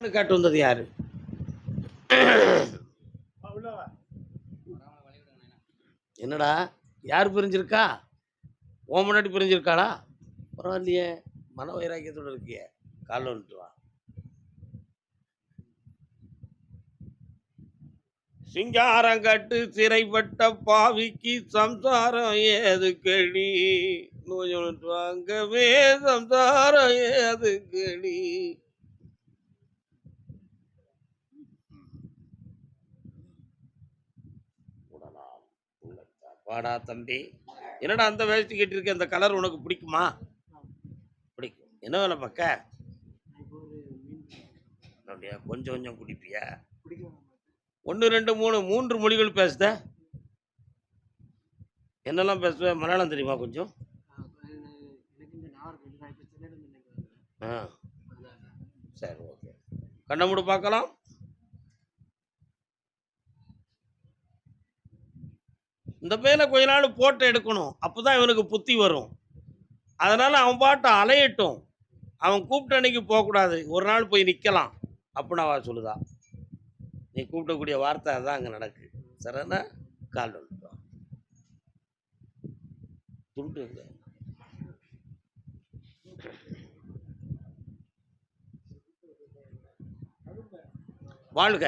காட்டு வந்தது யாரு? என்னடா யார் பிரிஞ்சிருக்கா? உன் முன்னாடி பிரிஞ்சிருக்காளா? பரவாயில்லையே, மன வைராக்கியத்தோட இருக்கிய. காலைல வந்துட்டு வா. சிங்காரங்கட்டு சிறைப்பட்ட பாவிக்கு சம்சாரம் ஏது கடி, வாங்கவே சம்சாரம் ஏது கடி. வாடா தம்பி. என்னடா அந்த வேஷ்டி கட்டிருக்க, அந்த கலர் உனக்கு பிடிக்குமா? பிடிக்கும். என்ன வேலை பார்க்க? அப்படியா? கொஞ்சம் கொஞ்சம் குடிப்பியா? 1 2 3 3 மொழிகள் பேசுத. என்னெல்லாம் பேசுவ? மலையாளம் தெரியுமா கொஞ்சம்? ஆ சரி, ஓகே. கண்ணை மூடு பார்க்கலாம். இந்த பையனை கொஞ்ச நாள் போட்டோ எடுக்கணும், அப்போதான் இவனுக்கு புத்தி வரும். அதனால அவன் பாட்டு அலையட்டும். அவன் கூப்பிட்ட அன்னைக்கு போகக்கூடாது, ஒரு நாள் போய் நிற்கலாம் அப்படின்னு அவ சொல்லுதா. நீ கூப்பிடக்கூடிய வார்த்தை அதான் அங்கே நடக்கு. சரிண்ணா? கால் வந்துட்டோம். துண்டு வாழ்க.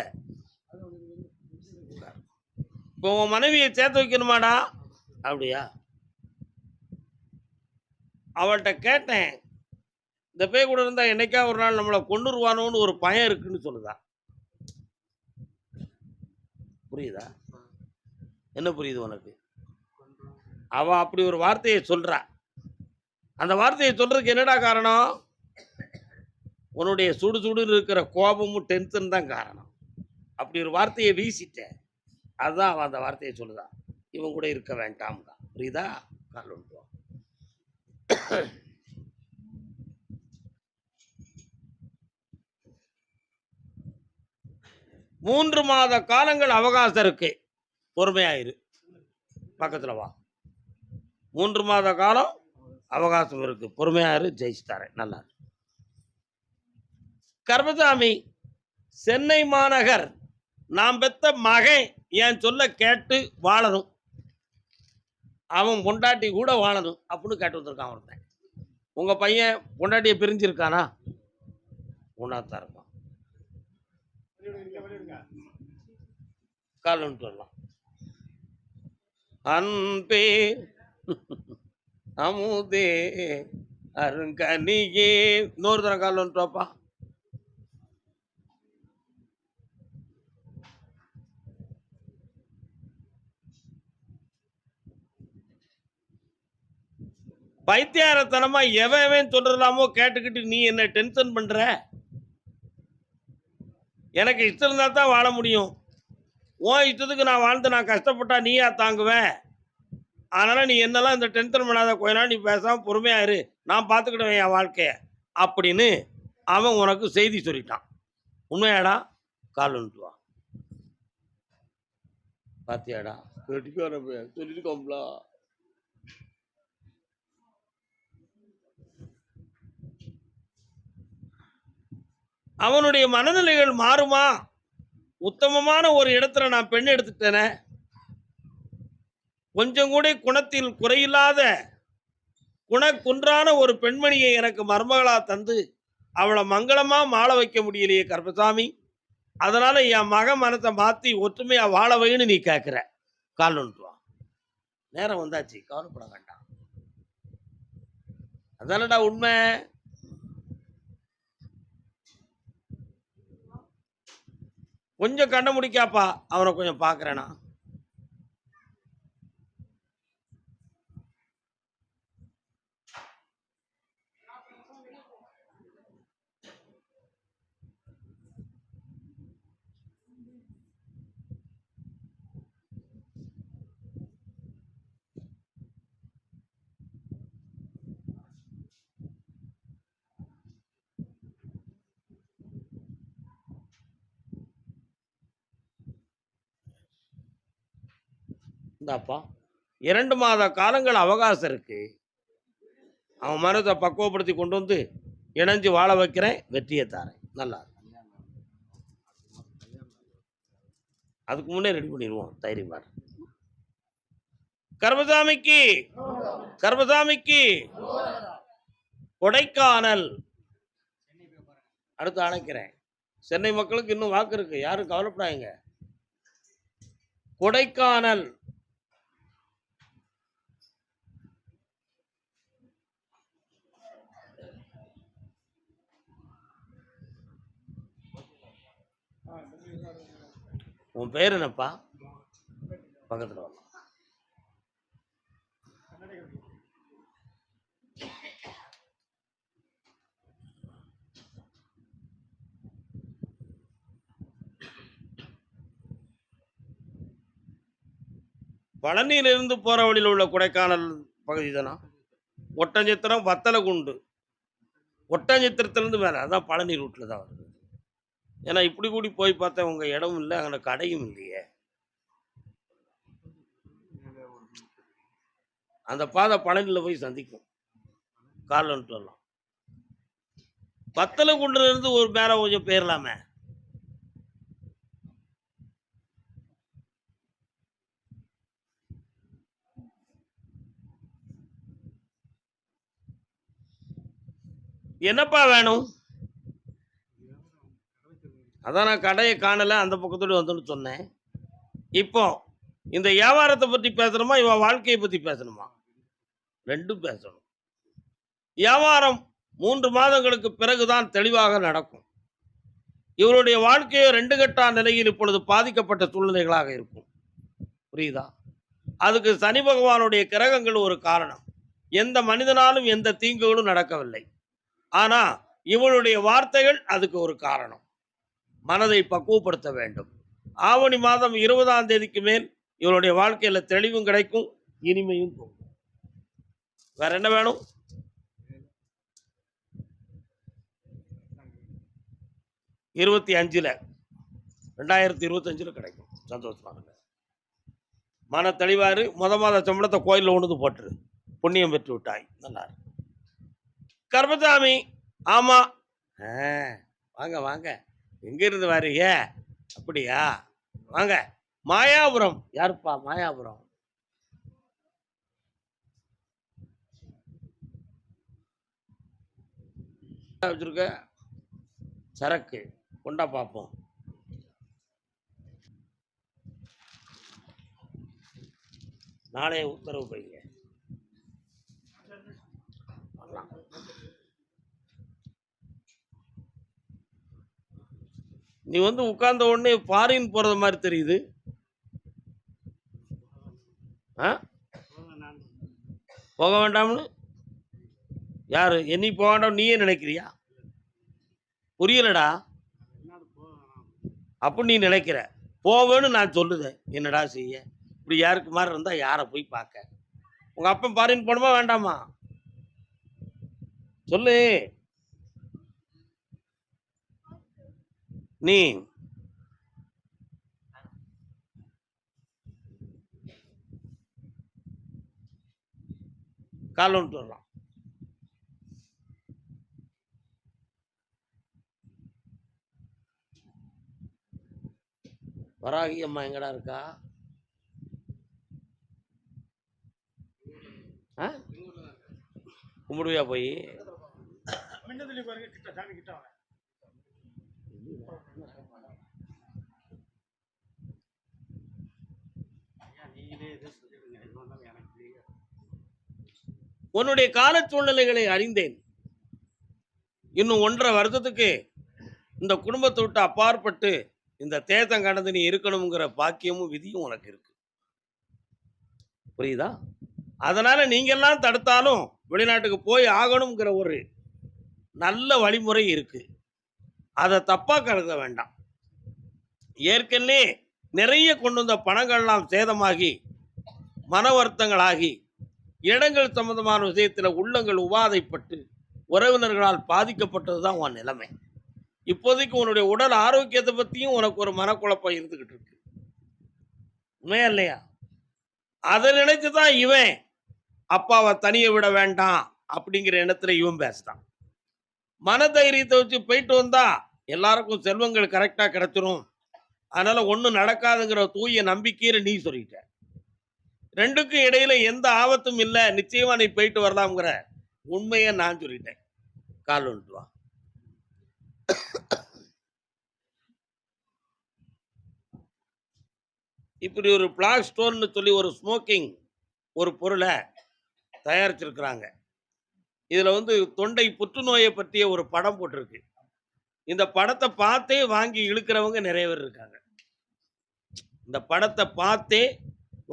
இப்போ உன் மனைவியை சேர்த்து வைக்கணுமாடா? அப்படியா? அவள்கிட்ட கேட்டேன், இந்த பேய் கூட இருந்தா என்னைக்கா ஒரு நாள் நம்மளை கொண்டுருவானோன்னு ஒரு பயம் இருக்குன்னு சொல்லுதா. புரியுதா? என்ன புரியுது உனக்கு? அவ அப்படி ஒரு வார்த்தையை சொல்றா. அந்த வார்த்தையை சொல்றதுக்கு என்னடா காரணம்? உன்னுடைய சுடு சுடுன்னு இருக்கிற கோபமும் டென்ஷன் தான் காரணம். அப்படி ஒரு வார்த்தையை வீசிட்டேன், அதுதான் அவன் அந்த வார்த்தையை சொல்லுதா. இவன் கூட இருக்க வேண்டாம். புரியுதா? கால் வந்துட்டு 3 மாத காலங்கள் அவகாசம் இருக்கு, பொறுமையாயிரு. பக்கத்துல வா. 3 மாத காலம் அவகாசம் இருக்கு, பொறுமையாயிரு. ஜெயிச்சுட்டாரேன். நல்லா. கர்மசாமி, சென்னை மாநகர் நாம் பெத்த மகன் என் சொல்ல கேட்டு வாழணும், அவன் பொண்டாட்டி கூட வாழணும் அப்படின்னு கேட்டு வந்திருக்கான் ஒருத்தன். உங்க பையன் பொண்டாட்டியை பிரிஞ்சிருக்கானா? ஒன்னாத்தான் இருப்பான். கால் வந்துட்டு வரலாம். அன்பே அமுதே அருங்கனியே. இன்னொரு தரம் கால் வந்துட்டு வாப்பா. பைத்தியாரத்தனமா எவன் சொல்றலாமோ கேட்டுக்கிட்டு நீ என்ன டென்ஷன் பண்ற? எனக்கு இஷ்டம் இருந்தா தான் வாழ முடியும். உன் இஷ்டத்துக்கு நான் வாழ்ந்து நான் கஷ்டப்பட்டா நீயா தாங்குவேன். அதனால நீ என்னெல்லாம் இந்த டென்ஷன் பண்ணாத, கொஞ்ச நாள் நீ பேசாம பொறுமையா இரு, நான் பார்த்துக்கிடுவேன் என் வாழ்க்கைய அப்படின்னு அவன் உனக்கு செய்தி சொல்லிட்டான். உண்மையாடா? கால் வந்துட்டு வா. பாத்தியாடா? சொல்லிருக்கோம்ல. அவனுடைய மனநிலைகள் மாறுமா? உத்தமமான ஒரு இடத்துல நான் பெண் எடுத்துட்டேனே, கொஞ்சம் கூட குணத்தில் குறையில்லாத குணக்குன்றான ஒரு பெண்மணியை எனக்கு மருமகளா தந்து அவளை மங்களமா மாள வைக்க முடியலையே கருப்பசாமி. அதனால என் மகன் மனத்தை மாத்தி ஒற்றுமையா வாழ வைன்னு நீ கேட்கிற. கால் வந்துட்டு வா. நேரம் வந்தாச்சு, கவலைப்பட வேண்டாம். அதானடா உண்மை. கொஞ்சம் கண்ண முடிக்காப்பா, அவனை கொஞ்சம் பார்க்குறேனா. இந்தாப்பா, 2 மாத காலங்கள் அவகாசம் இருக்கு. அவன் மனத்தை பக்குவப்படுத்தி கொண்டு வந்து இணைஞ்சு வாழ வைக்கிறேன், வெற்றியை தாரேன். நல்லா அதுக்கு முன்னே ரெடி பண்ணிடுவோம் தைரியமா. கர்மசாமிக்கு கர்மசாமிக்கு கொடைக்கானல். அடுத்து அழைக்கிறேன். சென்னை மக்களுக்கு இன்னும் வாக்கு இருக்கு, யாரும் கவலைப்படாங்க. கொடைக்கானல். உன் பேர் என்னப்பா? பக்கத்துல வரலாம். பழனியிலிருந்து போற வழியில் உள்ள கொடைக்கானல் பகுதி தானா? ஒட்டஞ்சத்திரம், வத்தலகுண்டு. ஒட்டஞ்சத்திரத்திலிருந்து மேல அதான் பழனி ரூட்ல தான் வருது. ஏன்னா இப்படி கூடி போய் பார்த்தா உங்க இடம் இல்லை, அங்கே கடையும் இல்லையே. அந்த பாதை பழனியில் போய் சந்திக்கும். காலில் வந்துட்டு வரலாம். வத்தலகுண்டுல இருந்து ஒரு மேல கொஞ்சம் போயிடலாமே. என்னப்பா வேணும்? அதான் நான் கடையை காணல, அந்த பக்கத்தோடு வந்துன்னு சொன்னேன். இப்போ இந்த வியாபாரத்தை பற்றி பேசணுமா, இவன் வாழ்க்கையை பற்றி பேசணுமா? ரெண்டும் பேசணும். வியாபாரம் 3 மாதங்களுக்கு பிறகுதான் தெளிவாக நடக்கும். இவருடைய வாழ்க்கையோ 2 கட்ட நிலையில் இப்பொழுது பாதிக்கப்பட்ட சூழ்நிலைகளாக இருக்கும். புரியுதா? அதுக்கு சனி பகவானுடைய கிரகங்கள் ஒரு காரணம். எந்த மனிதனாலும் எந்த தீங்குகளும் நடக்கவில்லை. ஆனா இவனுடைய வார்த்தைகள் அதுக்கு ஒரு காரணம். மனதை பக்குவப்படுத்த வேண்டும். ஆவணி மாதம் 20ஆம் தேதிக்கு மேல் இவருடைய வாழ்க்கையில தெளிவும் கிடைக்கும், இனிமையும் தோணும். வேற என்ன வேணும்? இருபத்தி 2025 கிடைக்கும். சந்தோஷமா இருங்க. மன தெளிவாரு. மாத சம்பளத்தை கோயிலில் கொண்டு போட்டுரு, புண்ணியம் பெற்று விட்டாய். நல்லா இருக்கு. கர்மசாமி. ஆமா, வாங்க வாங்க. எங்க இருந்து வாரீங்க? அப்படியா, வாங்க. மாயாபுரம். யாருப்பா மாயாபுரம்? வச்சிருக்க சரக்கு கொண்டா பார்ப்போம். நாளே உத்தரவு பைங்க. நீ வந்து உட்கார்ந்த உடனே ஃபாரின் போறது மாதிரி தெரியுது. போக வேண்டாம்னு யாரு? என்னை போக வேண்டாம் நீயே நினைக்கிறியா? புரியலடா. அப்படி நீ நினைக்கிற போவேன்னு நான் சொல்லுதேன். என்னடா செய்ய? இப்படி யாருக்கு மாதிரி இருந்தா யாரை போய் பார்க்க? உங்க அப்பன் ஃபாரின் போகணுமா வேண்டாமா? சொல்லு. நீ கால் வந்துட்டு வரலாம். வராகி அம்மா எங்கடா இருக்கா? கும்பிடுவியா போய்? உன்னுடைய கால சூழ்நிலைகளை அறிந்தேன். இன்னும் 1.5 வருஷத்துக்கு இந்த குடும்பத்தை விட்டு அப்பாற்பட்டு இந்த தேசம் கடந்து நீ இருக்கணுங்கிற பாக்கியமும் விதியும் உனக்கு இருக்கு. புரியுதா? அதனால நீங்க எல்லாம் தடுத்தாலும் வெளிநாட்டுக்கு போய் ஆகணுங்கிற ஒரு நல்ல வழிமுறை இருக்கு. அதை தப்பா கருத வேண்டாம். ஏற்கனவே நிறைய கொண்டு வந்த பணங்கள்லாம் சேதமாகி மன வருத்தங்களாகி இடங்கள் சம்பந்தமான விஷயத்தில் உள்ளங்கள் உபாதைப்பட்டு உறவினர்களால் பாதிக்கப்பட்டது தான் உன் நிலைமை. இப்போதைக்கு உன்னுடைய உடல் ஆரோக்கியத்தை பற்றியும் உனக்கு ஒரு மனக்குழப்பம் இருந்துகிட்டு இருக்கு. உண்மையா இல்லையா? அதை நினைச்சு தான் இவன் அப்பாவை தனியை விட வேண்டாம் அப்படிங்கிற எண்ணத்துல இவன் பேசுறான். மன தைரியத்தை வச்சு போயிட்டு வந்தா எல்லாருக்கும் செல்வங்கள் கரெக்டா கிடைச்சிரும், அதனால ஒண்ணும் நடக்காதுங்கிற தூய நம்பிக்கையில நீ சொல்லிட்ட. 2க்கும் இடையில எந்த ஆபத்தும் இல்ல. நிச்சயமா நீ போயிட்டு வரலாம்ங்கிற உண்மைய நான் சொல்லிட்டேன். கால் வந்துட்டு வா. இப்படி ஒரு பிளாக் ஸ்டோன்னு சொல்லி ஒரு ஸ்மோக்கிங் ஒரு பொருள தயாரிச்சிருக்கிறாங்க. இதுல வந்து தொண்டை புற்றுநோயை பற்றிய ஒரு படம் போட்டிருக்கு. இந்த படத்த பார்த்தே வாங்கி இழுக்கிறவங்க நெறைய பேர் இருக்காங்க. இந்த படத்த பார்த்தே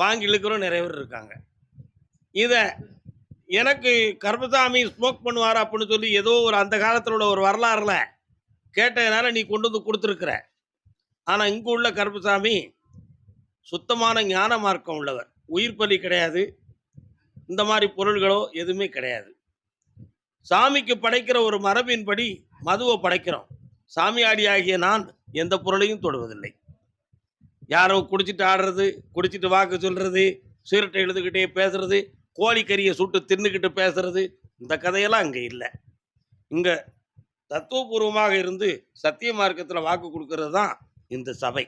வாங்கி இழுக்கிறவங்க நெறைய பேர் இருக்காங்க. இத எனக்கு கருப்பசாமி ஸ்மோக் பண்ணுவாரு அப்படின்னு சொல்லி ஏதோ ஒரு அந்த காலத்துல உள்ள ஒரு வரலாறுல கேட்டதுனால நீ கொண்டு வந்து குடுத்துருக்கிற. ஆனா இங்க உள்ள கருப்பசாமி சுத்தமான ஞான மார்க்கம் உள்ளவர். உயிர் பலி கிடையாது. இந்த மாரி பொருள்களோ எதுவுமே கிடையாது. சாமிக்கு படைக்கிற ஒரு மரபின்படி மதுவ படைக்கிறோம். சாமியாடியாகிய நான் எந்த பொருளையும் தொடுவதில்லை. யாரோ குடிச்சிட்டு ஆடுறது, குடிச்சிட்டு வாக்கு சொல்றது, சிகரெட்டை எழுதுகிட்டே பேசுறது, கோழிக்கறிய சுட்டு தின்னுகிட்டு பேசுறது, இந்த கதையெல்லாம் அங்க இல்ல. இங்க தத்துவபூர்வமாக இருந்து சத்திய மார்க்கத்துல வாக்கு குடுக்கிறது தான் இந்த சபை.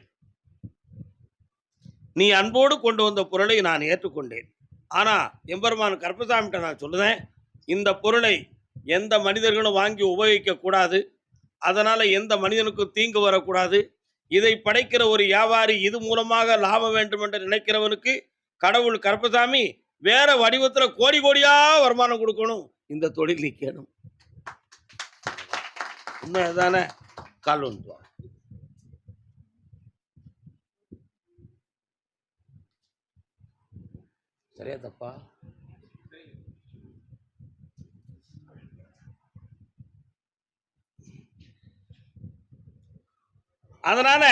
நீ அன்போடு கொண்டு வந்த பொருளை நான் ஏற்றுக்கொண்டேன். ஆனா எம்பெருமான் கருப்பசாமிட்ட நான் சொல்லுதேன், இந்த பொருளை எந்த மனிதர்களும் வாங்கி உபயோகிக்க கூடாது. அதனால எந்த மனிதனுக்கும் தீங்கு வரக்கூடாது. இதை படைக்கிற ஒரு வியாபாரி இது மூலமாக லாபம் வேண்டும் என்று நினைக்கிறவனுக்கு கடவுள் கருப்பசாமி வேற வடிவத்துல கோடி கோடியா வருமானம் கொடுக்கணும். இந்த தொழில் நிக்கணும். உண்மைதானே? கால் வந்து சரியா தப்பா? அதனால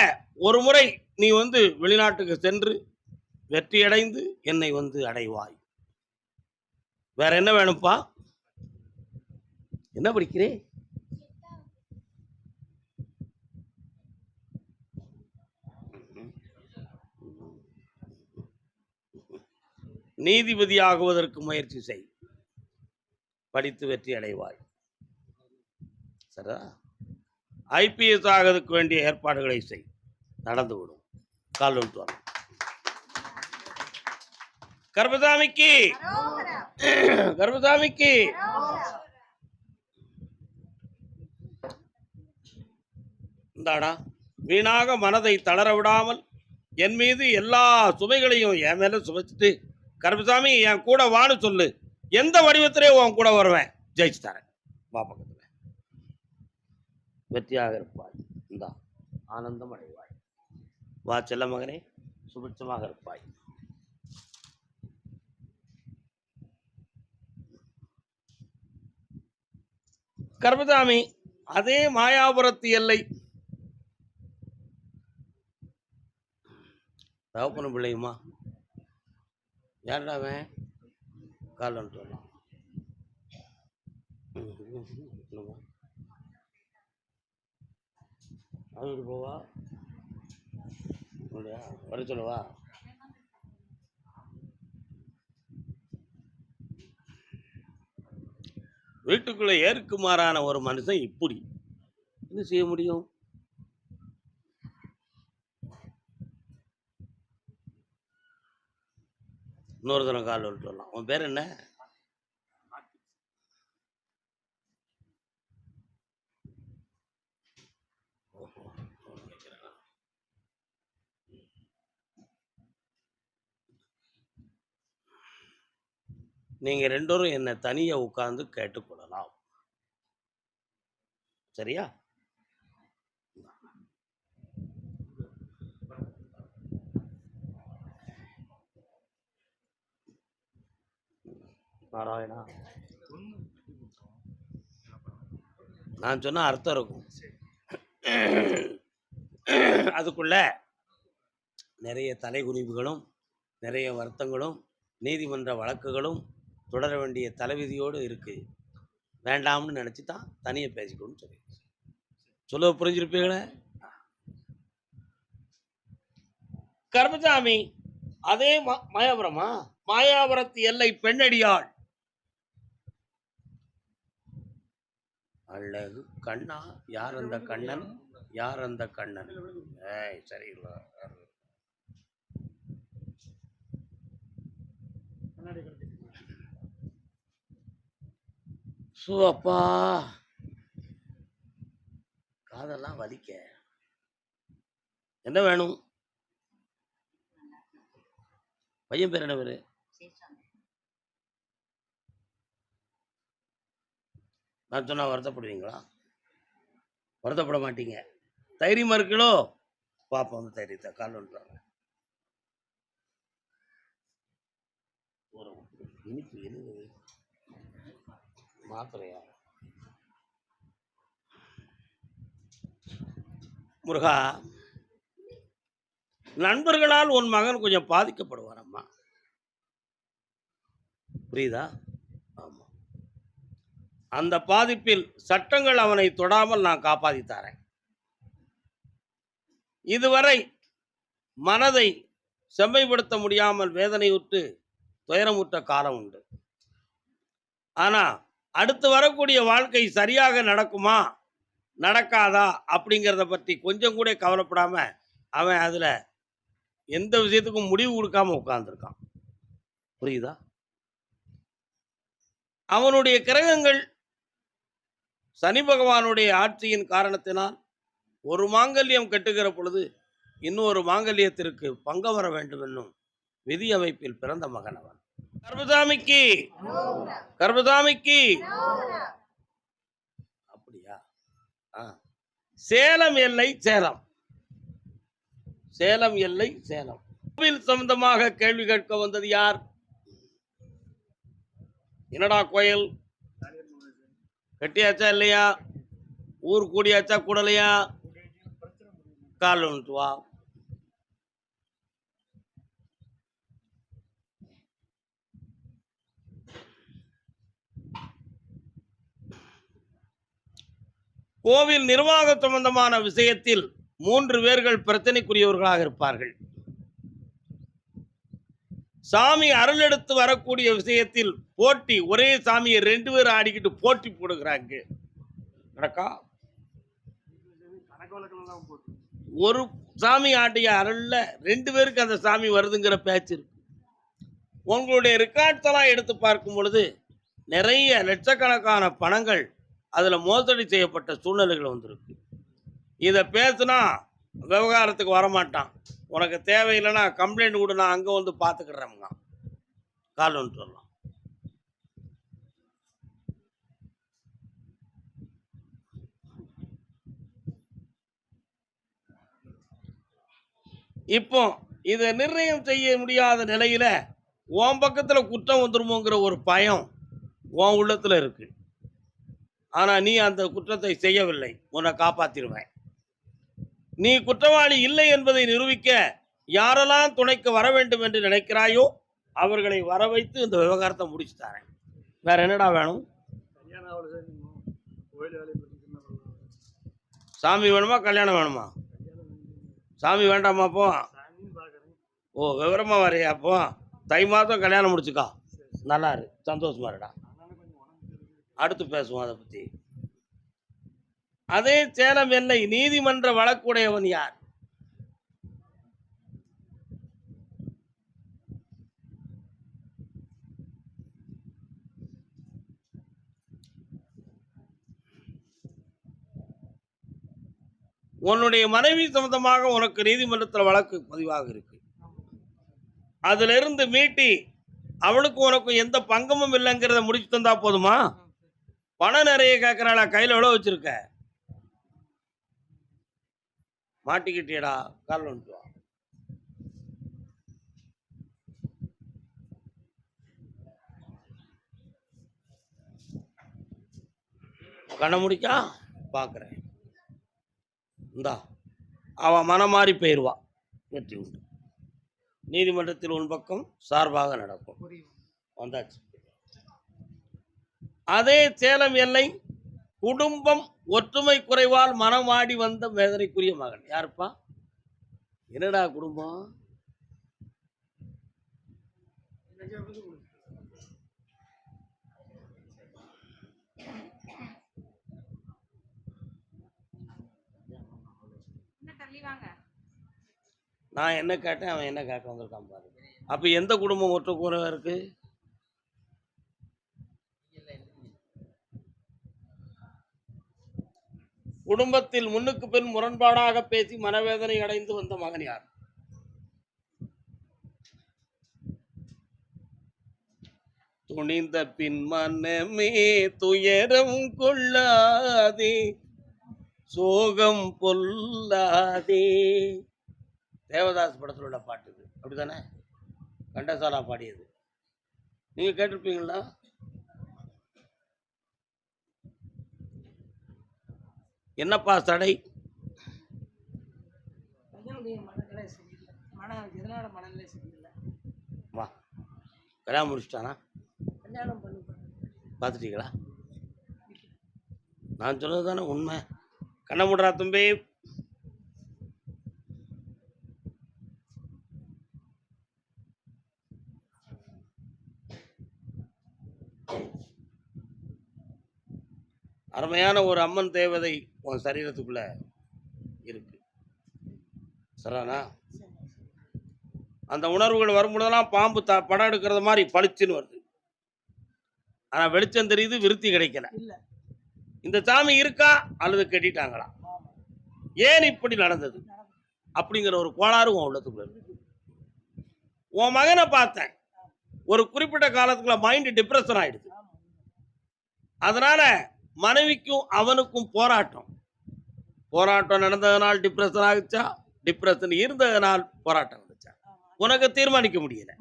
ஒரு முறை நீ வந்து வெளிநாட்டுக்கு சென்று வெற்றியடைந்து என்னை வந்து அடைவாய். வேற என்ன வேணும்ப்பா? என்ன படிக்கிறே? நீதிபதி ஆகுவதற்கு முயற்சி செய். படித்து வெற்றி அடைவாய். சரியா? ஐபிஎஸ் ஆகிறதுக்கு வேண்டிய ஏற்பாடுகளை செய். நடந்துவிடும். கால் வந்துட்டு வரணும். கருப்பசாமிக்கு கருப்பசாமிக்கு இந்தாடா வீணாக மனதை தளர விடாமல் என் மீது எல்லா சுமைகளையும் என் மேல சுமைச்சிட்டு கருப்பசாமி என் கூட வான்னு சொல்லு. எந்த வடிவத்திலே உன் கூட வருவேன். ஜெயிச்சு தரேன். வா பக்கத்துல. வெற்றியாக இருப்பாய். இந்தா ஆனந்தம் அடைவாய். வா செல்ல மகனே, சுபிட்சமாக இருப்பாய். கருப்பசாமி அதே மாயாபுரத்து எல்லை தகப்பன பிள்ளையுமா யாருடாவன் கால் வந்துட்டு வரலாம். அது போவா வர சொல்லவா? வீட்டுக்குள்ள ஏற்குமாறான ஒரு மனுஷன் இப்படி என்ன செய்ய முடியும்? இன்னொரு தரம் கால் வந்துட்டு வரலாம். உன் பேர் என்ன? நீங்க 2 பேரும் என்ன தனியா உட்கார்ந்து கேட்டுக்கொள்ளலாம். சரியா? நாராயணா நான் சொன்ன அர்த்தம் இருக்கும். அதுக்குள்ள நிறைய தலைகுனிவுகளும் நிறைய வருத்தங்களும் நீதிமன்ற வழக்குகளும் தொடர வேண்டிய தலைவிதியோடு இருக்கு. வேண்டாம்னு நினைச்சு தான் தனியாக பேசிக்கணும்னு சொல்லி சொல்ல புரிஞ்சிருப்பீங்களே. கருப்பசாமி அதே மாயாபுரமா? மாயாபுரத்து எல்லை பெண்ணடியாள். அழகு கண்ணா? யார் அந்த கண்ணன்? யார் அந்த கண்ணன்? ஏய் சரிங்களா? சோ அப்பா காதெல்லாம் வலிக்க. என்ன வேணும்? பையன் பேர் என்ன பேரு? நான் சொன்னா வருத்தப்படுவீங்களா? வருத்தப்பட மாட்டீங்க. தைரியமா இருக்கீங்களோ? பாப்போம் அந்த தைரியத்தை. கால் ஒன்றாங்க. இனிப்பு எழுது மாத்திரையா? முருகா, நண்பர்களால் உன் மகன் கொஞ்சம் பாதிக்கப்படுவான் அம்மா. புரியுதா? ஆமா. அந்த பாதிப்பில் சட்டங்கள் அவனை தொடாமல் நான் காப்பாத்தி தரேன். இதுவரை மனதை செம்மைப்படுத்த முடியாமல் வேதனையுற்று துயரமுற்ற காலம் உண்டு. ஆனா அடுத்து வரக்கூடிய வாழ்க்கை சரியாக நடக்குமா நடக்காதா அப்படிங்கிறத பற்றி கொஞ்சம் கூட கவலைப்படாம அவன் அதுல எந்த விஷயத்துக்கும் முடிவு கொடுக்காம உட்கார்ந்துருக்கான். புரியுதா? அவனுடைய கிரகங்கள் சனி பகவானுடைய ஆட்சியின் காரணத்தினால் ஒரு மாங்கல்யம் கட்டுகிற பொழுது இன்னொரு மாங்கல்யத்திற்கு பங்கம் வர வேண்டும் என்னும் விதி அமைப்பில் பிறந்த மகன் அவன். கர்பசாமிக்கு கர்பசாமிக்கு அப்படியா? சேலம் எல்லை சேலம், சேலம் எல்லை சேலம். கோவில் சம்பந்தமாக கேள்வி கேட்க வந்தது யார்? என்னடா கோயில் கட்டியாச்சா இல்லையா? ஊர் கூடியாச்சா கூடலையா? கால் வந்துட்டு வா. கோவில் நிர்வாக சம்பந்தமான விஷயத்தில் 3 பேர்கள் பிரச்சனைக்குரியவர்களாக இருப்பார்கள். சாமி அருள் எடுத்து வரக்கூடிய விஷயத்தில் போட்டி, ஒரே சாமியை 2 பேர் ஆடிக்கிட்டு போட்டி போடுகிறாங்க. நடக்கா? ஒரு சாமி ஆட்டிய அருள்ல 2 பேருக்கு அந்த சாமி வருதுங்கிற பேச்சு இருக்கு. உங்களுடைய ரெக்கார்ட்ஸ் எல்லாம் எடுத்து பார்க்கும் பொழுது நிறைய லட்சக்கணக்கான பணங்கள் அதுல மோசடி செய்யப்பட்ட சூழ்நிலைகள் வந்திருக்கு. இதை பேசுனா விவகாரத்துக்கு வரமாட்டான். உனக்கு தேவையில்லைன்னா கம்ப்ளைண்ட் கூட நான் அங்கே வந்து பார்த்துக்கிறேங்க. கால் வந்துட்டு வரலாம். இப்போ இதை நிர்ணயம் செய்ய முடியாத நிலையில உன் பக்கத்துல குற்றம் வந்துருமோங்கிற ஒரு பயம் உன் உள்ளத்துல இருக்கு. ஆனா நீ அந்த குற்றத்தை செய்யவில்லை. உன்னை காப்பாத்திடுவேன். நீ குற்றவாளி இல்லை என்பதை நிரூபிக்க யாரெல்லாம் துணைக்கு வர வேண்டும் என்று நினைக்கிறாயோ அவர்களை வர வைத்து இந்த விவகாரத்தை முடிச்சு தரேன். வேற என்னடா வேணும்? சாமி வேணுமா கல்யாணம் வேணுமா? சாமி வேண்டாமா? அப்போ ஓ விவரமா வரையா? அப்போ தை மாதம் கல்யாணம் முடிச்சுக்கா. நல்லா இரு, சந்தோஷமா இருடா. அடுத்து பேசுவோம் அதை பத்தி. அதே சேலம் எல்லை நீதிமன்ற வழக்குடையவன் யார்? உன்னுடைய மனைவி சம்பந்தமாக உனக்கு நீதிமன்றத்தில் வழக்கு பதிவாக இருக்கு. அதுல இருந்து மீட்டி அவளுக்கு உனக்கு எந்த பங்கமும் இல்லைங்கிறத முடிச்சு தந்தா போதுமா? பணம் நிறைய கேட்கிறாளா? கையில எவ்வளவு வச்சிருக்க? மாட்டிக்கிட்டியடா. கால் வந்துட்டு வா. கண்ண முடிக்கா பாக்குறேன். இந்தா அவன் மனம் மாறி போயிடுவா. வெற்றி உண்டு. நீதிமன்றத்தில் உன் பக்கம் சார்பாக நடக்கும். வந்தாச்சு. அதே சேலம் எல்லை குடும்பம் ஒற்றுமை குறைவால் மனமாடி வந்த வேதனைக்குரிய மகன் யாருப்பா? என்னடா குடும்பம்? நான் என்ன கேட்டேன், அவன் என்ன கேட்க வந்திருக்கான் பாரு. அப்ப எந்த குடும்பம் ஒற்ற கூற இருக்கு? குடும்பத்தில் முன்னுக்கு பின் முரண்பாடாக பேசி மனவேதனை அடைந்து வந்த மகன் யார்? துணிந்த பின் மனமே துயரம் கொள்ளாதே, சோகம் பொல்லாதே. தேவதாஸ் படத்தில் உள்ள பாட்டு இது, அப்படித்தானே? கண்டசாலா பாடியது. நீங்க கேட்டிருப்பீங்களா? என்னப்பா தடை? வா, கல்யாணம் முடிச்சிட்டானா? பார்த்துட்டீங்களா? நான் சொன்னது தானே உண்மை. கண்ண முடுறா தம்பி. அருமையான ஒரு அம்மன் தேவதை உன் சரீரத்துக்குள்ள இருக்கு, சரிண்ணா? அந்த உணர்வுகள் வரும்பொழுதெல்லாம் பாம்பு படம் எடுக்கிறது மாதிரி பளிச்சுன்னு வருது. ஆனா வெளிச்சம் தெரியுது, விருத்தி கிடைக்கல. இந்த சாமி இருக்கா அல்லது கட்டிட்டாங்களா? ஏன் இப்படி நடந்தது அப்படிங்கிற ஒரு கோளாறு உன் உள்ளத்துக்குள்ள இருக்கு. உன் மகனை பார்த்தேன், ஒரு குறிப்பிட்ட காலத்துக்குள்ள மைண்ட் டிப்ரெஷன் ஆயிடுது. அதனால மனைவிக்கும் அவனுக்கும் போராட்டம் நடந்ததனால் டிப்ரெஷன் ஆகிச்சா, டிப்ரெஷன் இருந்ததனால் போராட்டம் வந்துச்சா? உனக்கு தீர்மானிக்க முடியல.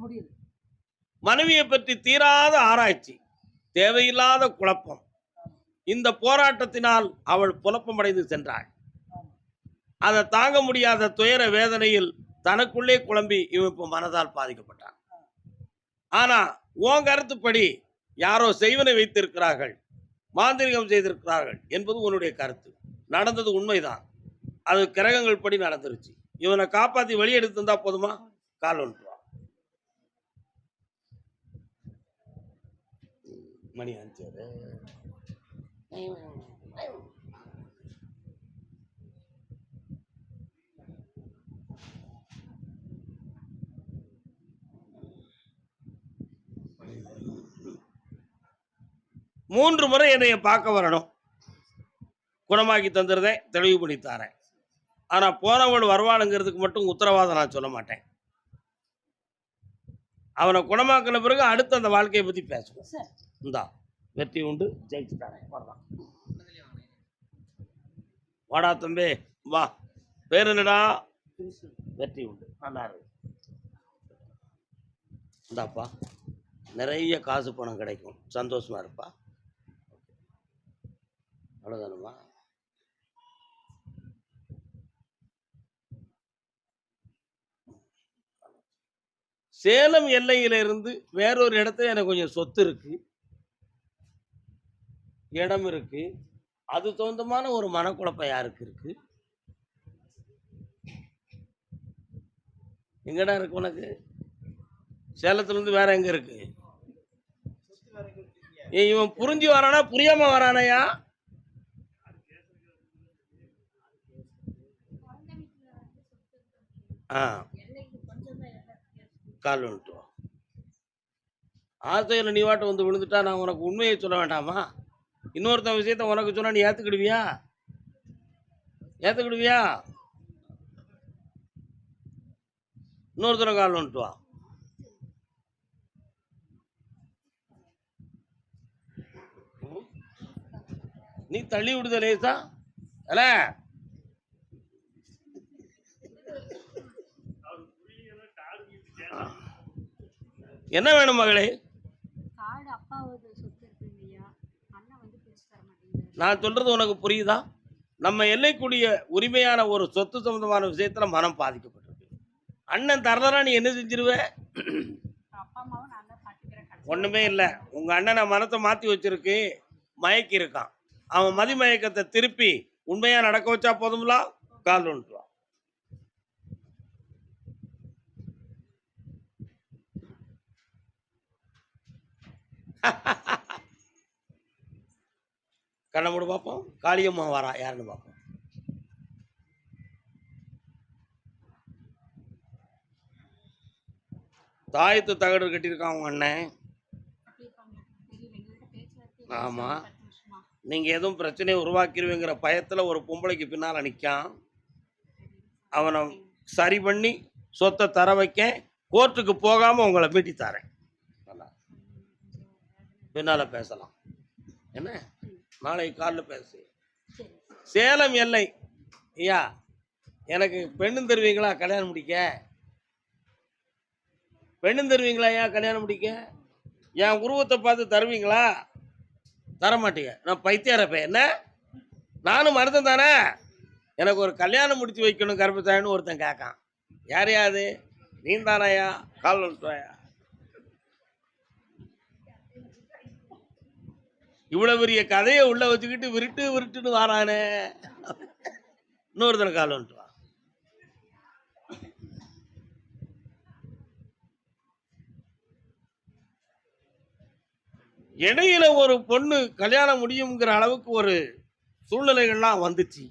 மனைவியை பற்றி தீராத ஆராய்ச்சி, தேவையில்லாத குழப்பம். இந்த போராட்டத்தினால் அவள் குழப்பமடைந்து சென்றாள். அதை தாங்க முடியாத துயர வேதனையில் தனக்குள்ளே குழம்பி இவன் இப்போ மனதால் பாதிக்கப்பட்டான். ஆனா உன் கருத்துப்படி யாரோ செய்வனை வைத்திருக்கிறார்கள், மாந்திரிகம் செய்திருக்கிறார்கள் என்பது உன்னுடைய கருத்து. நடந்தது உண்மைதான், அது கிரகங்கள் படி நடந்துருச்சு. இவனை காப்பாற்றி வெளியெடுத்து தந்தா போதுமா? கால் ஒன்று மணி அனுப்பிச்சாரு. 3 முறை என்னைய பார்க்க வரணும், குணமாக்கி தந்துருதேன், தெளிவு பண்ணி தரேன். ஆனா போனவன் வருவானுங்கிறதுக்கு மட்டும் உத்தரவாதம் நான் சொல்ல மாட்டேன். அவனை குணமாக்கின பிறகு அடுத்து அந்த வாழ்க்கையை பத்தி பேசுவோம். இந்தா வெற்றி உண்டு, ஜெயிச்சு தரேன். வாடா தம்பி வா. பேர் என்னடா? வெற்றி உண்டு. நல்லா இருக்கு. இந்தாப்பா, நிறைய காசு பணம் கிடைக்கும், சந்தோஷமா இருப்பா. அவ்வளோதானுமா? சேலம் எல்லையிலிருந்து வேறொரு இடத்துல எனக்கு கொஞ்சம் சொத்து இருக்கு, இடம் இருக்கு. அது சொந்தமான ஒரு மனக்குழப்பம் யாருக்கு இருக்கு? எங்கடா இருக்கு உனக்கு? சேலத்துல இருந்து வேற எங்க இருக்கு? இவன் புரிஞ்சு வரானா புரியாம வரானையா? கால் வந்துட்டு ஆசையில் நீ வாட்டு வந்து விழுந்துட்டா நான் உனக்கு உண்மையை சொல்ல வேண்டாமா? இன்னொருத்தன் விஷயத்த உனக்கு சொன்னா நீ ஏத்துக்கிடுவியா? ஏத்துக்கிடுவியா? இன்னொருத்தர கால் வந்துட்டு வா. நீ தள்ளி விடுத லேசா அல்ல? என்ன வேணும் மகளே? நான் சொல்றது உனக்கு புரியுதா? நம்ம எல்லைக்குரிய உரிமையான ஒரு சொத்து சம்பந்தமான விஷயத்துல மனம் பாதிக்கப்பட்டிருக்கு. அண்ணன் தரலனா நீ என்ன செஞ்சிருவ? ஒண்ணுமே இல்லை, உங்க அண்ணனை மனத்தை மாத்தி வச்சிருக்கு, மயக்கி இருக்கான். அவன் மதி மயக்கத்தை திருப்பி உண்மையா நடக்க வச்சா போதும்ல. கால் ஒன்று கண்ண மூடு பார்ப்போம். காளியம்மா வரா யாருன்னு பார்ப்போம். தாயத்து தகடு கட்டியிருக்கான் உங்க அண்ணன். ஆமா, நீங்க எதுவும் பிரச்சனையை உருவாக்கிடுவீங்கிற பயத்துல ஒரு பொம்பளைக்கு பின்னால நிக்கான். அவனை சரி பண்ணி சொத்தை தர வைக்க கோர்ட்டுக்கு போகாம உங்களை மீட்டி தரேன். பின்னால பேசலாம் என்ன, நாளைக்கு காலைல பேசு. சேலம் எல்லை ஐயா, எனக்கு பெண்ணும் தருவீங்களா கல்யாணம் முடிக்க? பெண்ணும் தருவீங்களா ஐயா கல்யாணம் முடிக்க? என் உருவத்தை பார்த்து தருவீங்களா? தரமாட்டீங்க. நான் பைத்தியாரப்ப என்ன, நானும் மருதம் தானே. எனக்கு ஒரு கல்யாணம் முடிச்சு வைக்கணும் கர்ப்பத்தாயின்னு ஒருத்தன் கேட்கான். யாரையாது? நீ தானாயா? கால் வந்துட்டாயா? இவ்வளவு பெரிய கதையை உள்ள வச்சுக்கிட்டு விருட்டு விருட்டுன்னு வாரானே. இன்னொருத்தனை கால் வந்துட்டு வா. இடையில ஒரு பொண்ணு கல்யாணம் முடியுங்கிற அளவுக்கு ஒரு சூழ்நிலைகள்லாம் வந்துச்சு.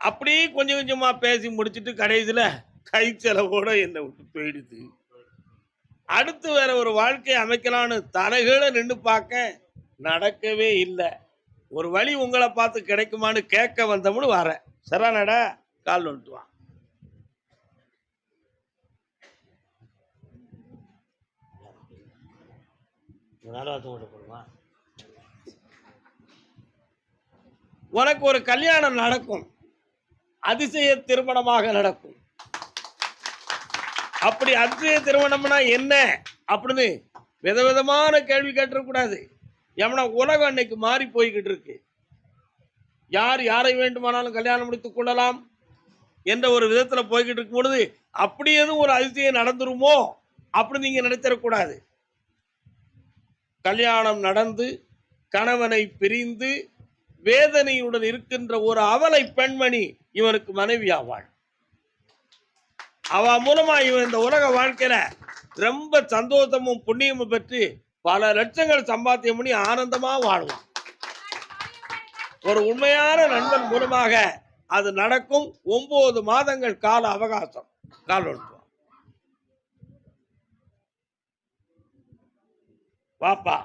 அப்படியே கொஞ்சம் கொஞ்சமா பேசி முடிச்சுட்டு கடைசியில கை செலவோட என்னை விட்டு போயிடுது. அடுத்து வேற ஒரு வாழ்க்கையை அமைக்கலான்னு தலைகீழ நின்று பார்க்க நடக்கவே இல்லை. ஒரு வழி உங்களை பார்த்து கிடைக்குமான்னு கேட்க வந்தோம்னு வரேன். சரானடா, கால் வந்துட்டு வா. உனக்கு ஒரு கல்யாணம் நடக்கும், அதிசய திருமணமாக நடக்கும். அப்படி அதிசய திருமணம்னா என்ன அப்படின்னு விதவிதமான கேள்வி கேட்டுக்கூடாது. எவனா உலகம் அன்னைக்கு மாறி போய்கிட்டு இருக்கு. யார் யாரை வேண்டுமானாலும் கல்யாணம் முடித்துக் கொள்ளலாம் என்ற ஒரு விதத்துல போய்கிட்டு இருக்கும் பொழுது அப்படி எதுவும் ஒரு அதிசயம் நடந்துருமோ அப்படி நீங்க நினைச்சிடக்கூடாது. கல்யாணம் நடந்து கணவனை பிரிந்து வேதனையுடன் இருக்கின்ற ஒரு அவலை பெண்மணி இவனுக்கு மனைவி ஆவாள். அவ மூலமா இவன் இந்த உலக வாழ்க்கையில ரொம்ப சந்தோஷமும் புண்ணியமும் பெற்று பல லட்சங்கள் சம்பாத்தியம் பண்ணி ஆனந்தமா வாழ்வான். ஒரு உண்மையான நண்பன் மூலமாக அது நடக்கும். 9 மாதங்கள் கால அவகாசம். கால் ஒட்டுவான். பாப்பா,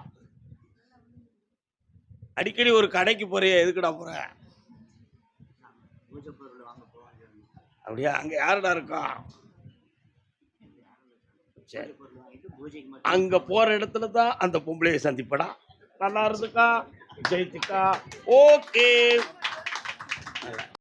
அடிக்கடி ஒரு கடைக்கு போறிய, எதுக்குடா போற? அப்படியா? அங்க யாருடா இருக்கா? சரி, அங்க போற இடத்துல தான் அந்த பொம்பளையை சந்திப்படா. நல்லா இருந்துக்கா, ஜெயிச்சுக்கா. ஓகே.